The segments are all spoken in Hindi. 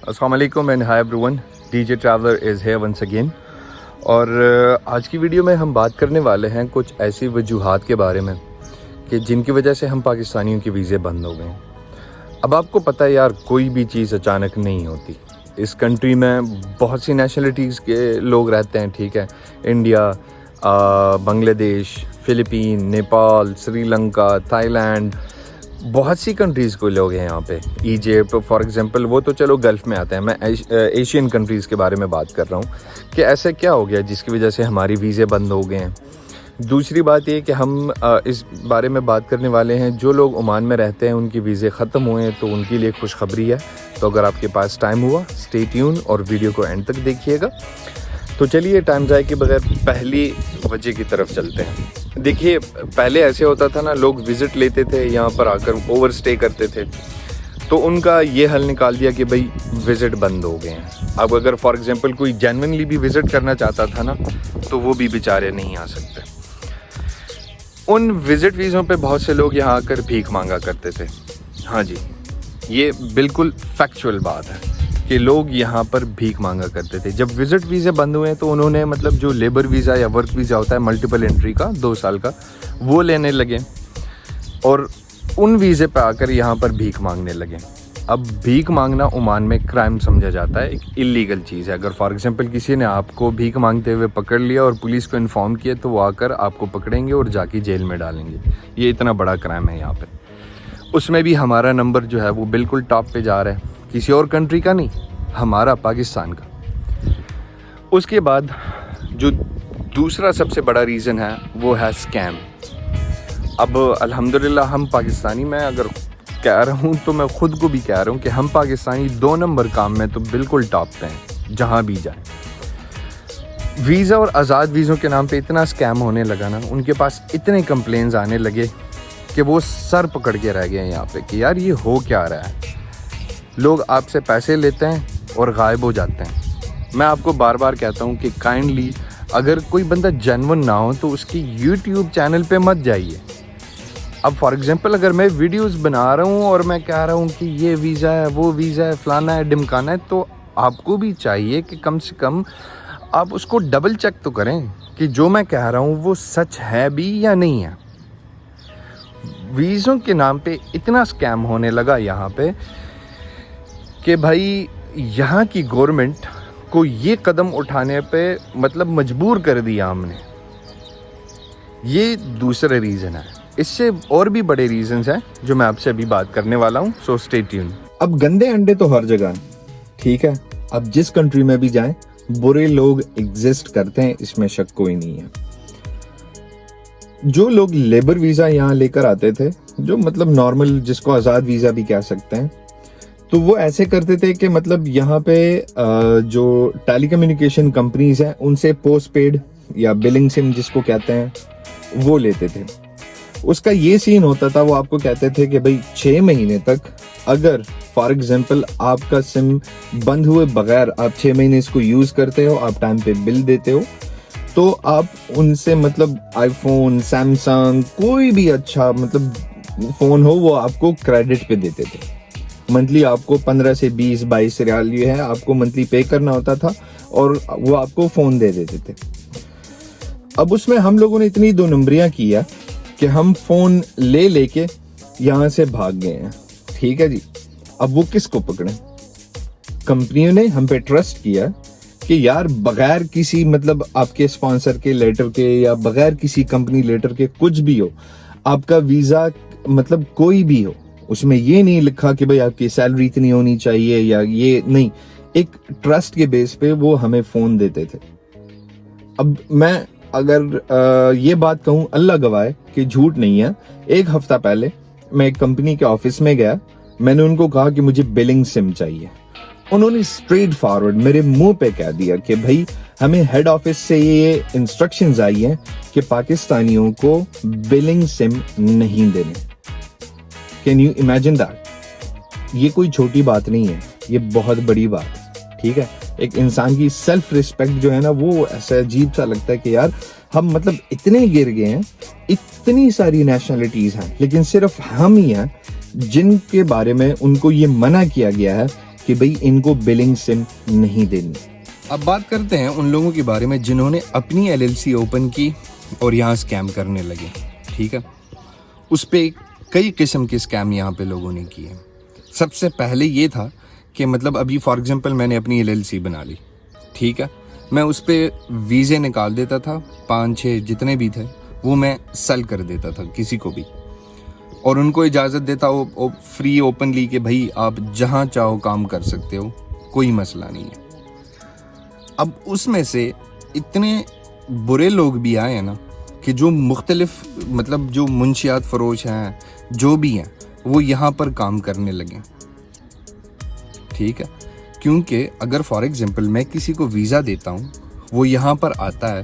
अस्सलामुअलैकुम and hi everyone, DJ traveller is here once again. और आज की वीडियो में हम बात करने वाले हैं कुछ ऐसी वजूहात के बारे में कि जिनकी वजह से हम पाकिस्तानियों के वीज़े बंद हो गए हैं। अब आपको पता है यार, कोई भी चीज़ अचानक नहीं होती। इस कंट्री में बहुत सी नेशनलिटीज़ के लोग रहते हैं, ठीक है। इंडिया, बांग्लादेश, फ़िलिपीन, नेपाल, श्रीलंका, थाईलैंड, बहुत सी कंट्रीज़ को लोग हैं यहाँ पे। इजिप्ट फॉर एग्जांपल, वो तो चलो गल्फ़ में आते हैं। मैं एशियन कंट्रीज़ के बारे में बात कर रहा हूँ कि ऐसे क्या हो गया जिसकी वजह से हमारी वीज़े बंद हो गए हैं। दूसरी बात ये कि हम इस बारे में बात करने वाले हैं, जो लोग ओमान में रहते हैं उनकी वीज़े ख़त्म हुए हैं, तो उनके लिए खुशखबरी है। तो अगर आपके पास टाइम हुआ, स्टे ट्यून और वीडियो को एंड तक देखिएगा। तो चलिए टाइम ज़ाय के बगैर पहली वजह की तरफ चलते हैं। देखिए, पहले ऐसे होता था ना, लोग विज़िट लेते थे, यहाँ पर आकर ओवर स्टे करते थे, तो उनका ये हल निकाल दिया कि भाई विज़िट बंद हो गए हैं। अब अगर फॉर एग्जांपल कोई जेन्युइनली भी विज़िट करना चाहता था ना, तो वो भी बेचारे नहीं आ सकते। उन विज़िट वीज़ों पे बहुत से लोग यहाँ आकर भीख मांगा करते थे। हाँ जी, ये बिल्कुल फैक्चुअल बात है कि लोग यहाँ पर भीख मांगा करते थे। जब विज़िट वीज़े बंद हुए तो उन्होंने मतलब जो लेबर वीज़ा या वर्क वीज़ा होता है मल्टीपल एंट्री का 2 साल का, वो लेने लगे और उन वीज़े पे आकर यहाँ पर भीख मांगने लगे। अब भीख मांगना ओमान में क्राइम समझा जाता है, एक इलीगल चीज़ है। अगर फॉर एग्जांपल किसी ने आपको भीख मांगते हुए पकड़ लिया और पुलिस को इन्फॉर्म किया, तो वो आकर आपको पकड़ेंगे और जाके जेल में डालेंगे। ये इतना बड़ा क्राइम है यहाँ पे। उसमें भी हमारा नंबर जो है वो बिल्कुल टॉप पे जा रहा है, किसी और कंट्री का नहीं, हमारा पाकिस्तान का। उसके बाद जो दूसरा सबसे बड़ा रीज़न है वो है स्कैम। अब अल्हम्दुलिल्लाह हम पाकिस्तानी, मैं अगर कह रहा हूँ तो मैं ख़ुद को भी कह रहा हूँ कि हम पाकिस्तानी 2 नंबर काम में तो बिल्कुल टॉप पे हैं जहाँ भी जाए। वीज़ा और आज़ाद वीज़ों के नाम पे इतना स्कैम होने लगा ना, उनके पास इतने कंप्लेंट्स आने लगे कि वो सर पकड़ के रह गए यहाँ पे कि यार ये हो क्या रहा है। लोग आपसे पैसे लेते हैं और गायब हो जाते हैं। मैं आपको बार बार कहता हूँ कि काइंडली अगर कोई बंदा जेन्युइन ना हो तो उसकी यूट्यूब चैनल पे मत जाइए। अब फॉर एग्जांपल अगर मैं वीडियोस बना रहा हूँ और मैं कह रहा हूँ कि ये वीज़ा है, वो वीज़ा है, फलाना है, ढिमकाना है, तो आपको भी चाहिए कि कम से कम आप उसको डबल चेक तो करें कि जो मैं कह रहा हूँ वो सच है भी या नहीं है। वीज़ों के नाम पे इतना स्कैम होने लगा यहाँ पे कि भाई यहाँ की गवर्नमेंट को ये कदम उठाने पे मतलब मजबूर कर दिया हमने। ये दूसरा रीज़न है। इससे और भी बड़े रीज़न्स हैं जो मैं आपसे अभी बात करने वाला हूँ, सो स्टे ट्यून। अब गंदे अंडे तो हर जगह हैं, ठीक है। अब जिस कंट्री में भी जाएं, बुरे लोग एग्जिस्ट करते हैं, इसमें शक कोई नहीं है। जो लोग लेबर वीज़ा यहाँ लेकर आते थे, जो मतलब नॉर्मल, जिसको आज़ाद वीज़ा भी कह सकते हैं, तो वो ऐसे करते थे कि मतलब यहाँ पे जो टेलीकम्युनिकेशन कंपनीज हैं उनसे पोस्ट पेड या बिलिंग सिम जिसको कहते हैं वो लेते थे। उसका ये सीन होता था, वो आपको कहते थे कि भाई 6 महीने तक अगर फॉर एग्जांपल आपका सिम बंद हुए बगैर आप 6 महीने इसको यूज करते हो, आप टाइम पे बिल देते हो, तो आप उनसे मतलब आईफोन, सैमसंग, कोई भी अच्छा मतलब फोन हो वो आपको क्रेडिट पे देते थे। मंथली आपको 15 से 20-22 रियाल ये है आपको मंथली पे करना होता था और वो आपको फोन दे देते थे। अब उसमें हम लोगों ने इतनी 2 नंबरियां किया कि हम फोन ले लेके यहाँ से भाग गए हैं, ठीक है जी। अब वो किसको पकड़े? कंपनियों ने हम पे ट्रस्ट किया कि यार बगैर किसी मतलब आपके स्पॉन्सर के लेटर के या बगैर किसी कंपनी लेटर के कुछ भी हो, आपका वीजा मतलब कोई भी हो, उसमें ये नहीं लिखा कि भाई आपकी सैलरी इतनी होनी चाहिए या ये नहीं, एक ट्रस्ट के बेस पे वो हमें फोन देते थे। अब मैं अगर ये बात कहूँ, अल्लाह गवाह कि झूठ नहीं है, 1 हफ्ता पहले मैं एक कंपनी के ऑफिस में गया, मैंने उनको कहा कि मुझे बिलिंग सिम चाहिए। उन्होंने स्ट्रेट फॉरवर्ड मेरे मुंह पे कह दिया कि भाई हमें हेड ऑफिस से ये इंस्ट्रक्शंस आई हैं कि पाकिस्तानियों को बिलिंग सिम नहीं देने। Can you imagine that? ये कोई छोटी बात नहीं है, ये बहुत बड़ी बात है, ठीक है। एक इंसान की सेल्फ रिस्पेक्ट जो है ना, वो ऐसा अजीब सा लगता है कि यार हम मतलब इतने गिर गए हैं, इतनी सारी नेशनलिटीज हैं, लेकिन सिर्फ हम ही हैं जिनके बारे में उनको ये मना किया गया है कि भाई इनको बिलिंग सिम नहीं देनी। अब बात करते हैं उन लोगों के बारे में जिन्होंने अपनी LLC ओपन की और यहाँ स्कैम करने लगे। ठीक है, उस पर कई किस्म के स्कैम यहाँ पे लोगों ने किए। सबसे पहले ये था कि मतलब अभी फॉर एग्जांपल मैंने अपनी LLC बना ली, ठीक है, मैं उस पर वीज़े निकाल देता था, 5-6 जितने भी थे वो मैं सेल कर देता था किसी को भी, और उनको इजाज़त देता हो फ्री ओपनली कि भाई आप जहाँ चाहो काम कर सकते हो, कोई मसला नहीं है। अब उसमें से इतने बुरे लोग भी आए हैं ना कि जो मुख्तलिफ मतलब जो मुंशियात फरोश हैं जो भी हैं वो यहाँ पर काम करने लगे। ठीक है, क्योंकि अगर फॉर एग्जांपल मैं किसी को वीज़ा देता हूँ, वो यहाँ पर आता है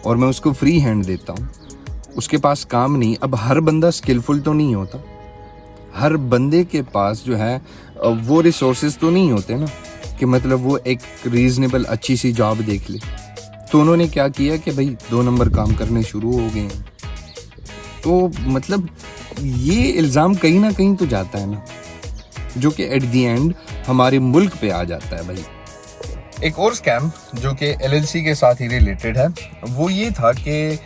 और मैं उसको फ्री हैंड देता हूँ, उसके पास काम नहीं। अब हर बंदा स्किलफुल तो नहीं होता, हर बंदे के पास जो है वो रिसोर्सेज तो नहीं होते ना कि मतलब वो एक रीज़नेबल अच्छी सी जॉब देख ले। तो उन्होंने क्या किया कि भाई 2 नंबर काम करने शुरू हो गए हैं। तो मतलब ये इल्ज़ाम कहीं ना कहीं तो जाता है ना, जो कि एट दी एंड हमारे मुल्क पे आ जाता है भाई। एक और स्कैम जो कि LLC के साथ ही रिलेटेड है वो ये था कि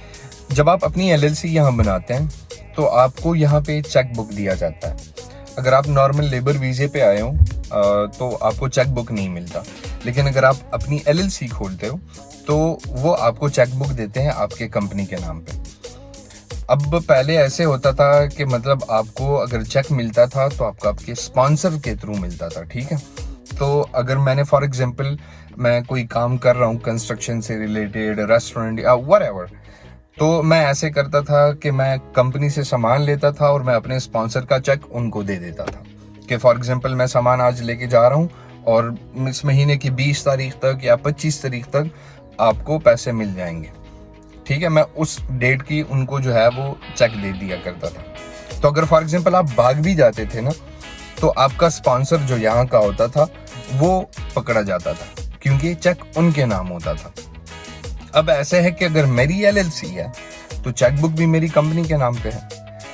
जब आप अपनी LLC यहाँ बनाते हैं तो आपको यहाँ पे चेक बुक दिया जाता है। अगर आप नॉर्मल लेबर वीज़े पे आए हो तो आपको चेक बुक नहीं मिलता, लेकिन अगर आप अपनी LLC खोलते हो तो वो आपको चेक बुक देते हैं आपके कंपनी के नाम पे। अब पहले ऐसे होता था कि मतलब आपको अगर चेक मिलता था तो आपको आपके स्पॉन्सर के थ्रू मिलता था। ठीक है, तो अगर मैंने फॉर एग्जांपल मैं कोई काम कर रहा हूँ कंस्ट्रक्शन से रिलेटेड, रेस्टोरेंट या व्हाटएवर, तो मैं ऐसे करता था कि मैं कंपनी से सामान लेता था और मैं अपने स्पॉन्सर का चेक उनको दे देता था कि फॉर एग्जांपल मैं सामान आज लेके जा रहा हूँ और इस महीने की 20 तारीख तक या 25 तारीख तक आपको पैसे मिल जाएंगे। ठीक है, मैं उस डेट की उनको जो है वो चेक दे दिया करता था। तो अगर फॉर एग्जांपल आप भाग भी जाते थे ना तो आपका स्पॉन्सर जो यहाँ का होता था वो पकड़ा जाता था क्योंकि चेक उनके नाम होता था। अब ऐसे है कि अगर मेरी LLC है तो चेक बुक भी मेरी कंपनी के नाम पे है।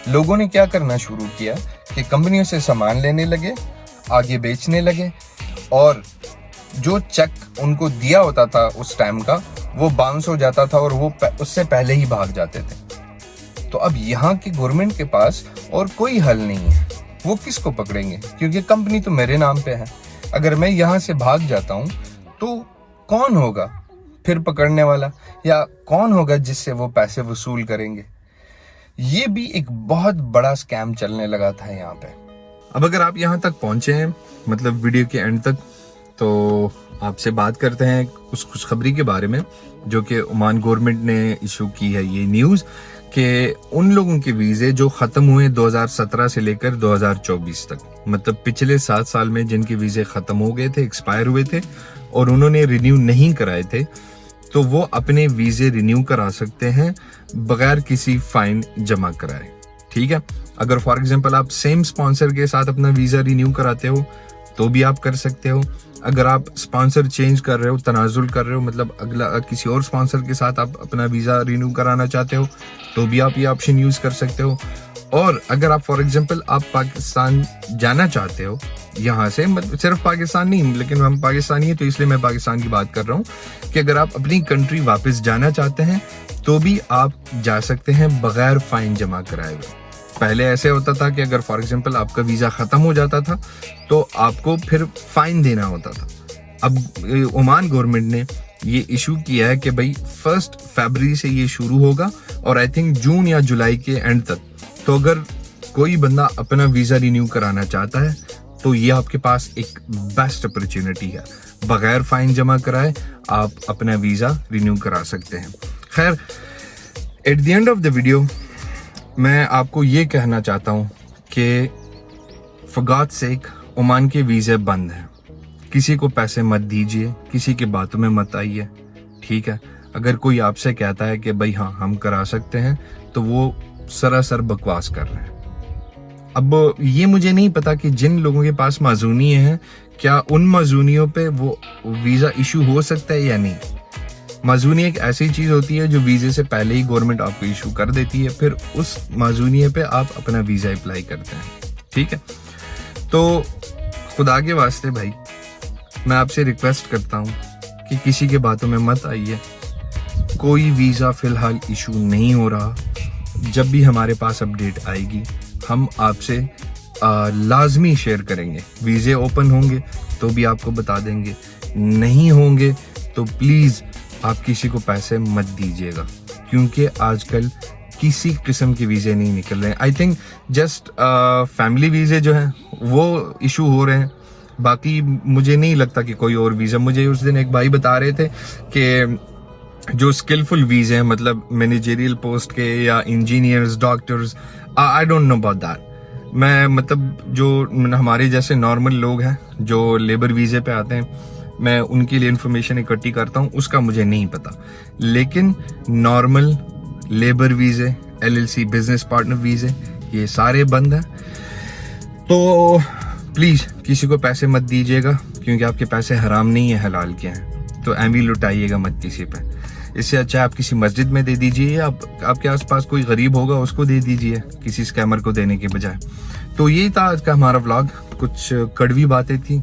लोगों ने क्या करना शुरू किया कि कंपनियों से सामान लेने लगे, आगे बेचने लगे, और जो चेक उनको दिया होता था उस टाइम का वो बाउंस हो जाता था और वो उससे पहले ही भाग जाते थे। तो अब यहाँ की गवर्नमेंट के पास और कोई हल नहीं है, वो किसको पकड़ेंगे क्योंकि कंपनी तो मेरे नाम पे है। अगर मैं यहाँ से भाग जाता हूँ तो कौन होगा फिर पकड़ने वाला, या कौन होगा जिससे वो पैसे वसूल करेंगे। ये भी एक बहुत बड़ा स्कैम चलने लगा था यहाँ पे। अब अगर आप यहाँ तक पहुंचे हैं मतलब वीडियो के एंड तक, तो आपसे बात करते हैं उस खुशखबरी के बारे में जो कि ओमान गवर्नमेंट ने इशू की है। ये न्यूज़ कि उन लोगों के वीज़े जो ख़त्म हुए 2017 से लेकर 2024 तक, मतलब पिछले 7 साल में जिनके वीज़े ख़त्म हो गए थे, एक्सपायर हुए थे और उन्होंने रिन्यू नहीं कराए थे, तो वो अपने वीज़े रिन्यू करा सकते हैं बगैर किसी फ़ाइन जमा कराए। ठीक है, अगर फॉर एग्जांपल आप सेम स्पॉन्सर के साथ अपना वीज़ा रिन्यू कराते हो तो भी आप कर सकते हो। अगर आप स्पॉन्सर चेंज कर रहे हो, तनाजुल कर रहे हो, मतलब अगला किसी और स्पॉन्सर के साथ आप अपना वीज़ा रिन्यू कराना चाहते हो तो भी आप ये ऑप्शन यूज़ कर सकते हो। और अगर आप फॉर एग्जांपल आप पाकिस्तान जाना चाहते हो यहाँ से, मतलब सिर्फ पाकिस्तान नहीं, लेकिन हम पाकिस्तानी हैं तो इसलिए मैं पाकिस्तान की बात कर रहा हूँ, कि अगर आप अपनी कंट्री वापस जाना चाहते हैं तो भी आप जा सकते हैं बगैर फ़ाइन जमा कराए हुए। पहले ऐसे होता था कि अगर फॉर एग्जांपल आपका वीज़ा ख़त्म हो जाता था तो आपको फिर फ़ाइन देना होता था। अब ओमान गवर्नमेंट ने ये इशू किया है कि भाई 1 फरवरी से ये शुरू होगा और आई थिंक जून या जुलाई के एंड तक। तो अगर कोई बंदा अपना वीज़ा रिन्यू कराना चाहता है तो ये आपके पास एक बेस्ट अपॉर्चुनिटी है, बगैर फ़ाइन जमा कराए आप अपना वीज़ा रिन्यू करा सकते हैं। खैर, at the end of the video मैं आपको ये कहना चाहता हूँ कि फॉर गॉड्स सेक ओमान के वीज़े बंद हैं। किसी को पैसे मत दीजिए, किसी की बातों में मत आइए। ठीक है, अगर कोई आपसे कहता है कि भाई हाँ हम करा सकते हैं तो वो सरासर बकवास कर रहे हैं। अब ये मुझे नहीं पता कि जिन लोगों के पास माजूनी हैं क्या उन माजूनियों पे वो वीज़ा इशू हो सकता है या नहीं। माजूनी एक ऐसी चीज़ होती है जो वीज़े से पहले ही गवर्नमेंट आपको इशू कर देती है, फिर उस माजूनिये पे आप अपना वीज़ा अप्लाई करते हैं। ठीक है, तो खुदा के वास्ते भाई मैं आपसे रिक्वेस्ट करता हूँ कि किसी के बातों में मत आइए। कोई वीज़ा फ़िलहाल इशू नहीं हो रहा। जब भी हमारे पास अपडेट आएगी हम आपसे लाजमी शेयर करेंगे। वीज़े ओपन होंगे तो भी आपको बता देंगे, नहीं होंगे तो प्लीज़ आप किसी को पैसे मत दीजिएगा, क्योंकि आजकल किसी किस्म के वीज़े नहीं निकल रहे हैं। आई थिंक जस्ट फैमिली वीज़े जो हैं वो इशू हो रहे हैं, बाकी मुझे नहीं लगता कि कोई और वीज़ा। मुझे उस दिन एक भाई बता रहे थे कि जो स्किलफुल वीज़े हैं, मतलब मैनेजरियल पोस्ट के या engineers, doctors, I don't know about that. मैं मतलब जो हमारे जैसे नॉर्मल लोग हैं जो लेबर वीज़े पे आते हैं, मैं उनके लिए इंफॉर्मेशन इकट्ठी करता हूँ, उसका मुझे नहीं पता। लेकिन नॉर्मल लेबर वीज़े, LLC बिजनेस पार्टनर वीज़े, ये सारे बंद हैं। तो प्लीज़ किसी को पैसे मत दीजिएगा, क्योंकि आपके पैसे हराम नहीं है, हलाल के हैं। तो एम भी लुटाइएगा मत किसी पे। इससे अच्छा आप किसी मस्जिद में दे दीजिए, या आपके आसपास कोई गरीब होगा उसको दे दीजिए, किसी स्कैमर को देने के बजाय। तो यही था आज का हमारा व्लॉग। कुछ कड़वी बातें थी,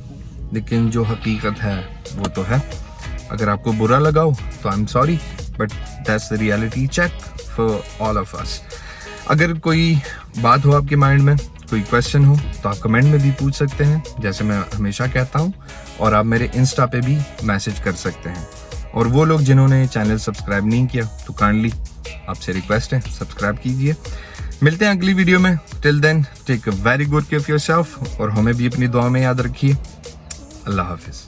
लेकिन जो हकीकत है वो तो है। अगर आपको बुरा लगा हो तो I am sorry, but that's the reality check for all of us. अगर कोई बात हो आपके माइंड में, कोई क्वेश्चन हो, तो आप कमेंट में भी पूछ सकते हैं, जैसे मैं हमेशा कहता हूँ। और आप मेरे इंस्टा पे भी मैसेज कर सकते हैं। और वो लोग जिन्होंने चैनल सब्सक्राइब नहीं किया तो काइंडली आपसे रिक्वेस्ट है, सब्सक्राइब कीजिए। मिलते हैं अगली वीडियो में। Till then take a very good care of yourself, और हमें भी अपनी दुआ में याद रखिए। अल्लाह हाफिज़।